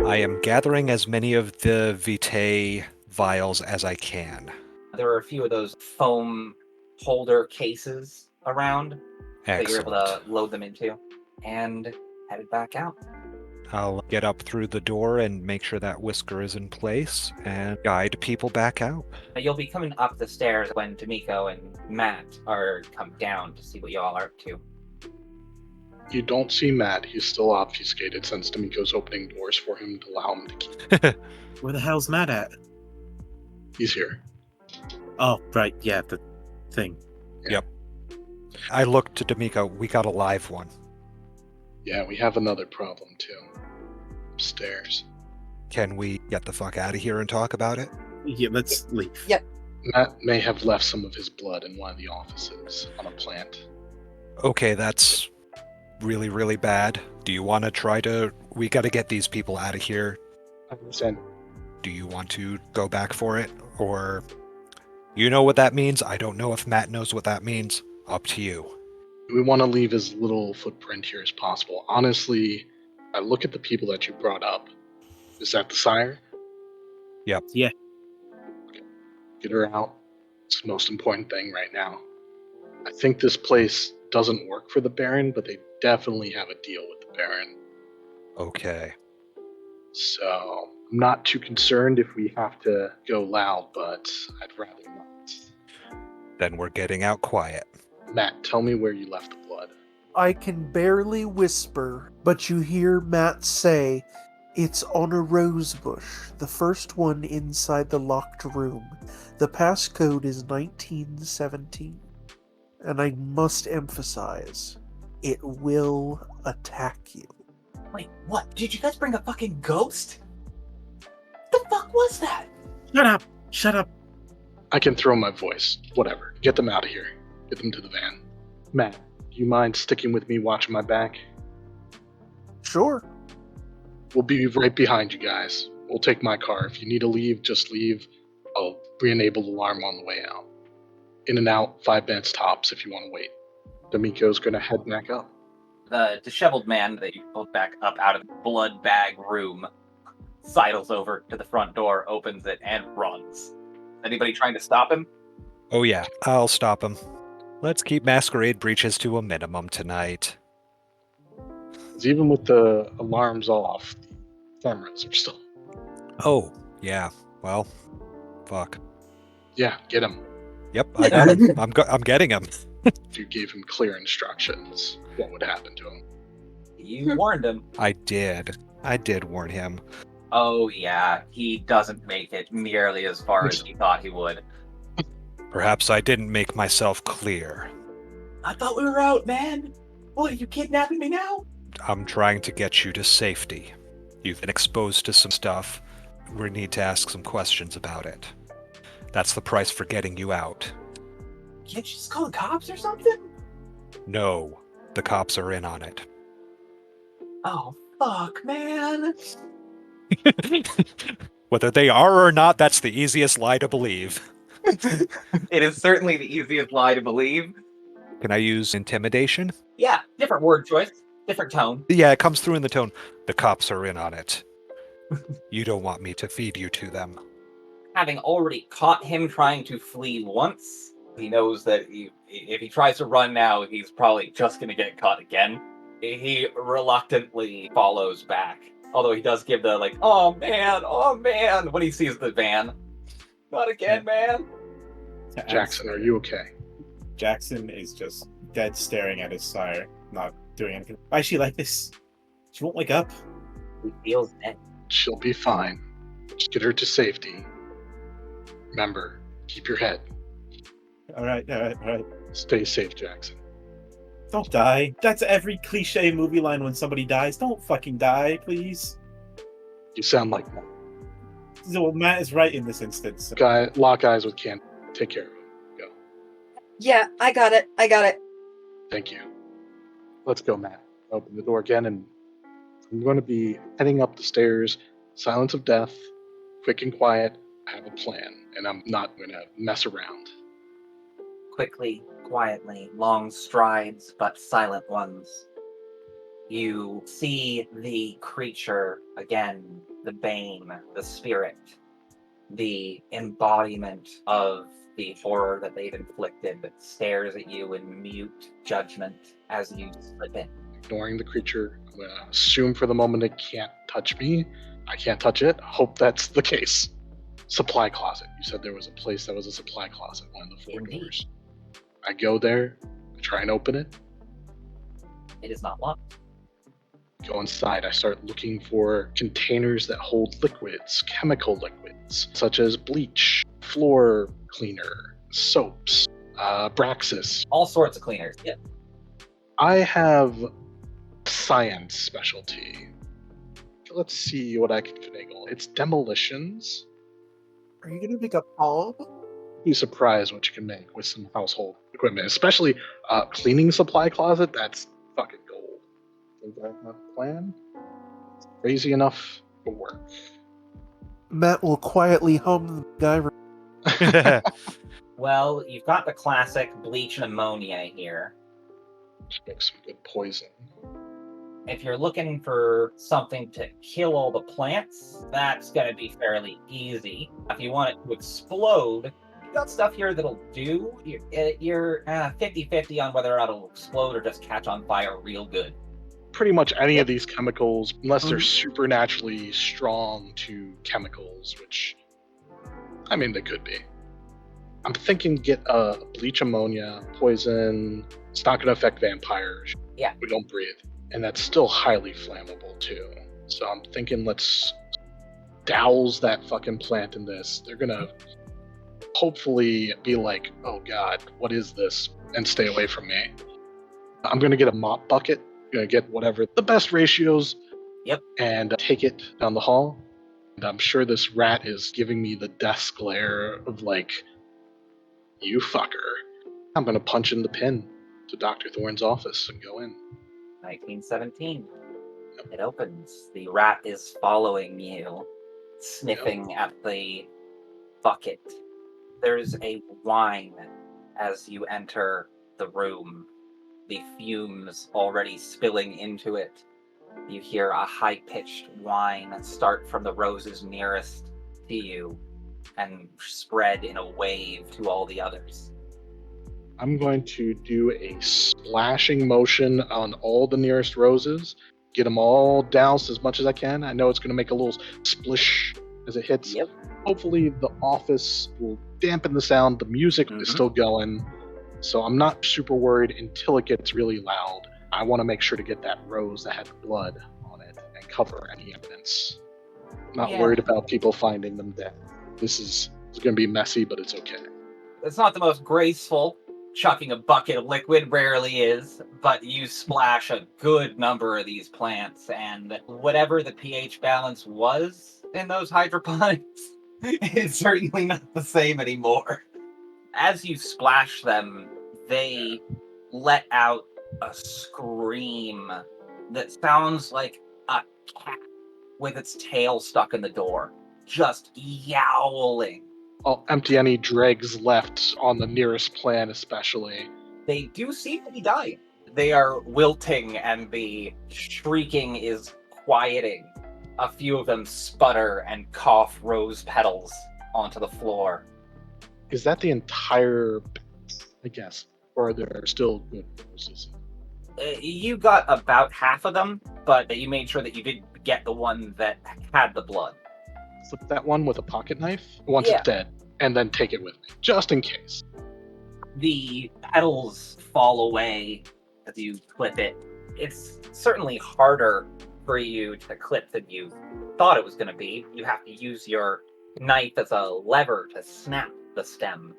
I am gathering as many of the vitae vials as I can. There are a few of those foam holder cases around that you're able to Excellent. load them into, and headed back out. I'll get up through the door and make sure that whisker is in place and guide people back out. You'll be coming up the stairs when Dimico and Matt are come down to see what you all are up to. You don't see Matt. He's still obfuscated since Dimico's opening doors for him to allow him to keep. Where the hell's Matt at? He's here. Oh, right, yeah, the thing. Yep. I looked to Dimico. We got a live one. Yeah, we have another problem too. Upstairs. Can we get the fuck out of here and talk about it? Yeah, let's leave. Yep. Matt may have left some of his blood in one of the offices on a plant. Okay, that's really, really bad. Do you want to try to... We gotta get these people out of here. 100%. Do you want to go back for it? Or... You know what that means? I don't know if Matt knows what that means. Up to you. We want to leave as little footprint here as possible. Honestly, I look at the people that you brought up. Is that the sire? Yep. Yeah. Okay. Get her out. It's the most important thing right now. I think this place doesn't work for the Baron, but they definitely have a deal with the Baron. Okay. So, I'm not too concerned if we have to go loud, but I'd rather not. Then we're getting out quiet. Matt, tell me where you left the blood. I can barely whisper, but you hear Matt say, "It's on a rose bush, the first one inside the locked room. The passcode is 1917. And I must emphasize, it will attack you." Wait, what? Did you guys bring a fucking ghost? The fuck was that? Shut up! Shut up! I can throw my voice. Whatever. Get them out of here. Get them to the van. Matt, do you mind sticking with me watching my back? Sure. We'll be right behind you guys. We'll take my car. If you need to leave, just leave. I'll re-enable the alarm on the way out. In and out, 5 minutes tops if you want to wait. Dimico's gonna head back up. The disheveled man that you pulled back up out of the blood bag room sidles over to the front door, opens it, and runs. Anybody trying to stop him? Oh yeah, I'll stop him. Let's keep Masquerade breaches to a minimum tonight. 'Cause even with the alarms off, the cameras are still... Oh, yeah. Well, fuck. Yeah, get him. Yep, I got him. I'm getting him. If you gave him clear instructions, what would happen to him? You warned him. I did warn him. Oh yeah, he doesn't make it nearly as far as he thought he would. Perhaps I didn't make myself clear. I thought we were out, man. What, are you kidnapping me now? I'm trying to get you to safety. You've been exposed to some stuff. We need to ask some questions about it. That's the price for getting you out. Can't you just call the cops or something? No, the cops are in on it. Oh, fuck, man. Whether they are or not, that's the easiest lie to believe. It is certainly the easiest lie to believe. Can I use intimidation? Yeah, different word choice, different tone. Yeah, it comes through in the tone. The cops are in on it. You don't want me to feed you to them. Having already caught him trying to flee once, he knows that if he tries to run now, he's probably just going to get caught again. He reluctantly follows back. Although he does give the, like, oh man, when he sees the van. Not again, man. Jackson, are you okay? Jackson is just dead staring at his sire, not doing anything. Why is she like this? She won't wake up. He feels dead. She'll be fine. Just get her to safety. Remember, keep your head. All right. Stay safe, Jackson. Don't die. That's every cliche movie line when somebody dies. Don't fucking die, please. You sound like Matt. So Matt is right in this instance. Guy, lock eyes with Ken. Take care of him. Go. Yeah, I got it. Thank you. Let's go, Matt. Open the door again, and I'm going to be heading up the stairs. Silence of death. Quick and quiet. I have a plan, and I'm not going to mess around. Quickly quietly, long strides but silent ones. You see the creature again, the bane, the spirit, the embodiment of the horror that they've inflicted that stares at you in mute judgment as you slip in. Ignoring the creature, I'm going to assume for the moment it can't touch me. I can't touch it. Hope that's the case. Supply closet. You said there was a place that was a supply closet, one of the 4 Indeed. doors. I go there, I try and open it. It is not locked. Go inside. I start looking for containers that hold liquids, chemical liquids, such as bleach, floor cleaner, soaps, Braxis. All sorts of cleaners. Yep. I have science specialty. Let's see what I can finagle. It's demolitions. Are you gonna make a bomb? Be surprised what you can make with some household equipment, especially cleaning supply closet. That's fucking gold. Think I have a plan? It's crazy enough to work. Matt will quietly hum the guy. Well, you've got the classic bleach and ammonia here. Just make some good poison. If you're looking for something to kill all the plants, that's going to be fairly easy. If you want it to explode, you've got stuff here that'll do. You're 50-50 on whether or not it'll explode or just catch on fire real good. Pretty much any of these chemicals, unless they're supernaturally strong to chemicals, which, I mean, they could be. I'm thinking get bleach ammonia, poison. It's not going to affect vampires. Yeah. We don't breathe. And that's still highly flammable, too. So I'm thinking let's douse that fucking plant in this. They're going to hopefully be like, oh God, what is this? And stay away from me. I'm going to get a mop bucket. Going to get whatever the best ratios. Yep. And take it down the hall. And I'm sure this rat is giving me the death glare of like, you fucker. I'm going to punch in the pin to Dr. Thorne's office and go in. 1917. It opens. The rat is following you, sniffing at the bucket. There's a whine as you enter the room. The fumes already spilling into it. You hear a high-pitched whine start from the roses nearest to you and spread in a wave to all the others. I'm going to do a splashing motion on all the nearest roses, get them all doused as much as I can. I know it's going to make a little splish as it hits. Yep. Hopefully the office will dampen the sound. The music is still going, so I'm not super worried until it gets really loud. I want to make sure to get that rose that had blood on it and cover any evidence. Not worried about people finding them dead. This is going to be messy, but it's okay. It's not the most graceful. Chucking a bucket of liquid rarely is, but you splash a good number of these plants, and whatever the pH balance was in those hydroponics, it's certainly not the same anymore. As you splash them, they let out a scream that sounds like a cat with its tail stuck in the door, just yowling. I'll empty any dregs left on the nearest plant, especially. They do seem to be dying. They are wilting, and the shrieking is quieting. A few of them sputter and cough rose petals onto the floor. Is that the entire, I guess, or are there still good roses? You got about half of them, but you made sure that you did get the one that had the blood. Flip that one with a pocket knife once it's dead, and then take it with me, just in case. The petals fall away as you clip it. It's certainly harder for you to clip than you thought it was going to be. You have to use your knife as a lever to snap the stem.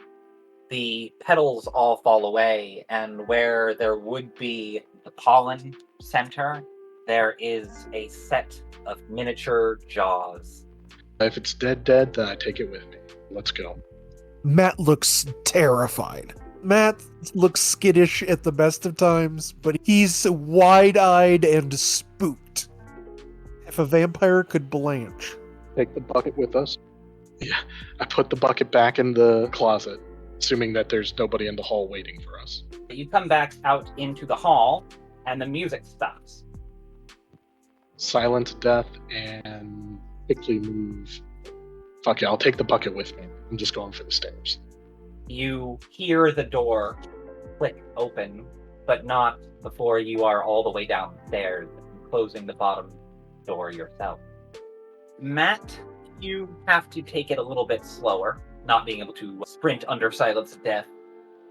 The petals all fall away, and where there would be the pollen center, there is a set of miniature jaws. If it's dead, then I take it with me. Let's go. Matt looks terrified. Matt looks skittish at the best of times, but he's wide-eyed and spooked. If a vampire could blanch. Take the bucket with us. Yeah, I put the bucket back in the closet. assuming that there's nobody in the hall waiting for us. You come back out into the hall, and the music stops. Silent death and quickly move. Fuck it, I'll take the bucket with me. I'm just going for the stairs. You hear the door click open, but not before you are all the way downstairs, closing the bottom door yourself. Matt, you have to take it a little bit slower, not being able to sprint under silence of death.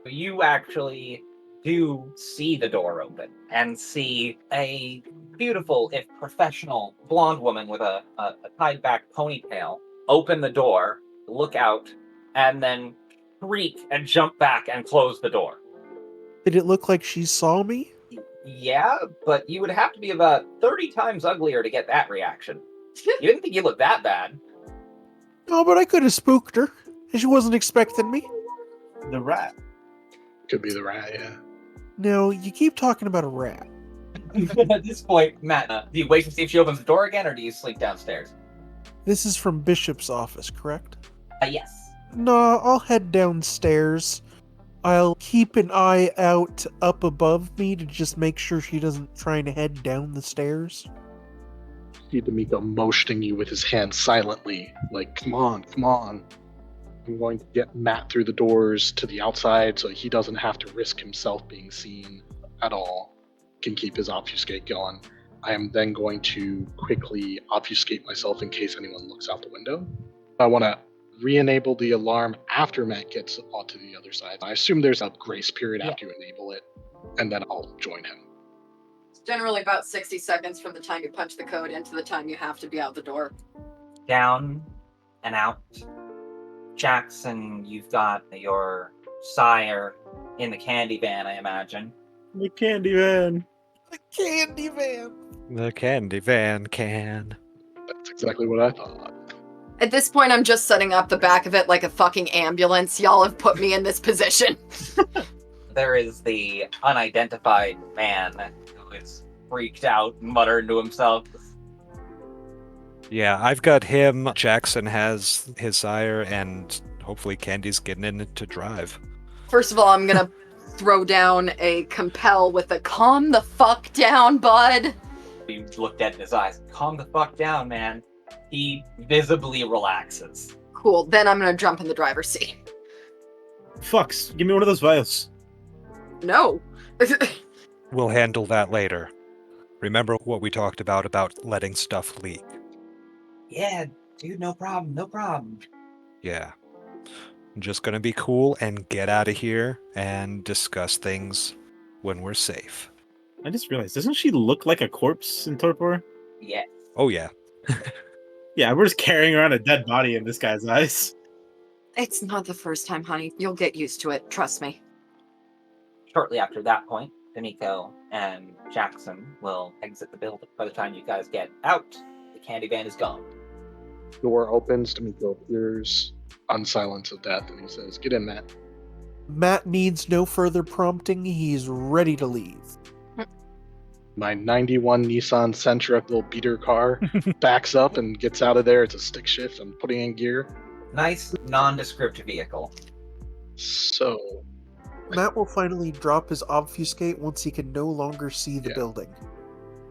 You actually do see the door open and see a beautiful, if professional, blonde woman with a tied back ponytail open the door, look out, and then shriek and jump back and close the door. Did it look like she saw me? Yeah, but you would have to be about 30 times uglier to get that reaction. You didn't think you looked that bad. Oh, but I could have spooked her. She wasn't expecting me. The rat. Could be the rat, yeah. No, you keep talking about a rat. At this point, Matt, do you wait to see if she opens the door again, or do you sleep downstairs? This is from Bishop's office, correct? Yes. No, I'll head downstairs. I'll keep an eye out up above me to just make sure she doesn't try to head down the stairs. See Dimico motioning you with his hand silently, like, come on, come on. I'm going to get Matt through the doors to the outside so he doesn't have to risk himself being seen at all. Can keep his obfuscate going. I am then going to quickly obfuscate myself in case anyone looks out the window. I want to re-enable the alarm after Matt gets onto the other side. I assume there's a grace period after you enable it, and then I'll join him. It's generally about 60 seconds from the time you punch the code into the time you have to be out the door. Down and out. Jackson, you've got your sire in the candy van, I imagine. The candy van. The candy van! The candy van can. That's exactly what I thought. At this point, I'm just setting up the back of it like a fucking ambulance. Y'all have put me in this position. There is the unidentified man who is freaked out, muttering to himself. Yeah, I've got him. Jackson has his sire, and hopefully Candy's getting in to drive. First of all, I'm gonna throw down a compel with a calm the fuck down, bud. You look dead in his eyes. Calm the fuck down, man. He visibly relaxes. Cool, then I'm gonna jump in the driver's seat. Fucks, give me one of those vials. No. We'll handle that later. Remember what we talked about letting stuff leak. Yeah, dude, no problem, no problem. Yeah. I'm just gonna be cool and get out of here and discuss things when we're safe. I just realized, doesn't she look like a corpse in torpor? Yeah. Oh yeah. Yeah, we're just carrying around a dead body in this guy's eyes. It's not the first time, honey. You'll get used to it. Trust me. Shortly after that point, Dimico and Jackson will exit the building. By the time you guys get out, the candy van is gone. Door opens, Dimico appears, unsilence of death, and he says, get in, Matt. Matt needs no further prompting. He's ready to leave. My 91 Nissan Sentra little beater car backs up and gets out of there. It's a stick shift. I'm putting in gear. Nice, nondescript vehicle. So, Matt will finally drop his obfuscate once he can no longer see the Yeah. building.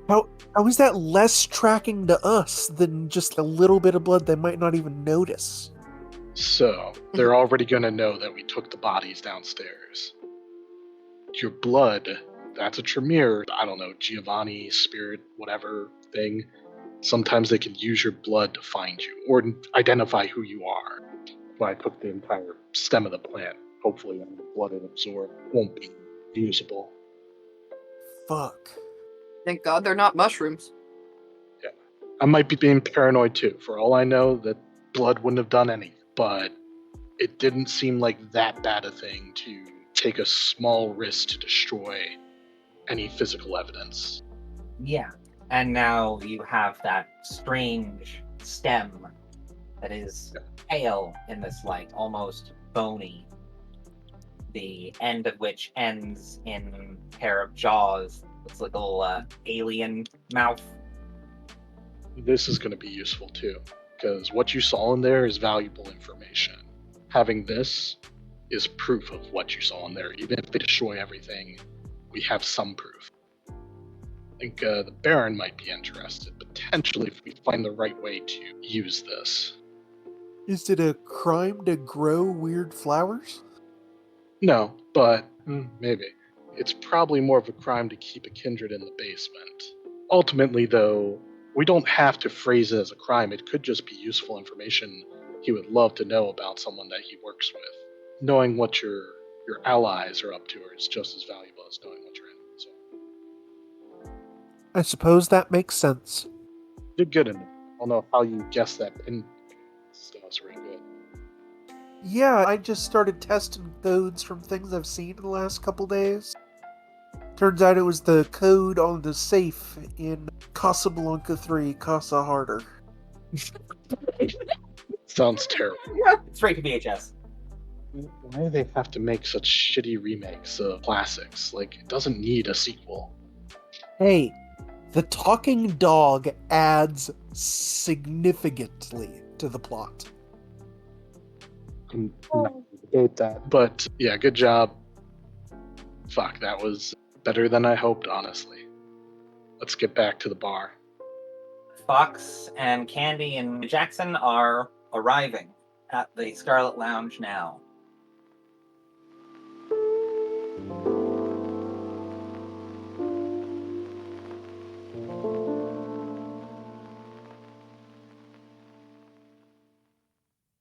How is that less tracking to us than just a little bit of blood they might not even notice? they're already going to know that we took the bodies downstairs. Your blood, that's a Tremere, I don't know, Giovanni, spirit, whatever thing. Sometimes they can use your blood to find you or identify who you are. Well, I took the entire stem of the plant. Hopefully, the blood it absorbed won't be usable. Fuck. Thank God they're not mushrooms. I might be being paranoid too. For all I know, that blood wouldn't have done anything. But it didn't seem like that bad a thing to take a small risk to destroy any physical evidence. Yeah. And now you have that strange stem that is pale in this light, almost bony. The end of which ends in a pair of jaws. Looks like a little alien mouth. This is going to be useful too, because what you saw in there is valuable information. Having this is proof of what you saw in there. Even if they destroy everything, we have some proof. I think the Baron might be interested, potentially, if we find the right way to use this. Is it a crime to grow weird flowers? No, but maybe. It's probably more of a crime to keep a kindred in the basement. Ultimately, though, we don't have to phrase it as a crime. It could just be useful information he would love to know about someone that he works with. Knowing what your allies are up to is just as valuable as knowing what your enemies are. I suppose that makes sense. You're good in it. I don't know how you guessed that pin stuff was really good. Yeah, I just started testing codes from things I've seen in the last couple days. Turns out it was the code on the safe in Casablanca 3, Casa Harder. Sounds terrible. Yeah, straight to VHS. Why do they have to make such shitty remakes of classics? Like, it doesn't need a sequel. Hey, the talking dog adds significantly to the plot. I'm not gonna debate that. But, yeah, good job. Fuck, that was better than I hoped, honestly. Let's get back to the bar. Fox and Candy and Jackson are arriving at the Scarlet Lounge now.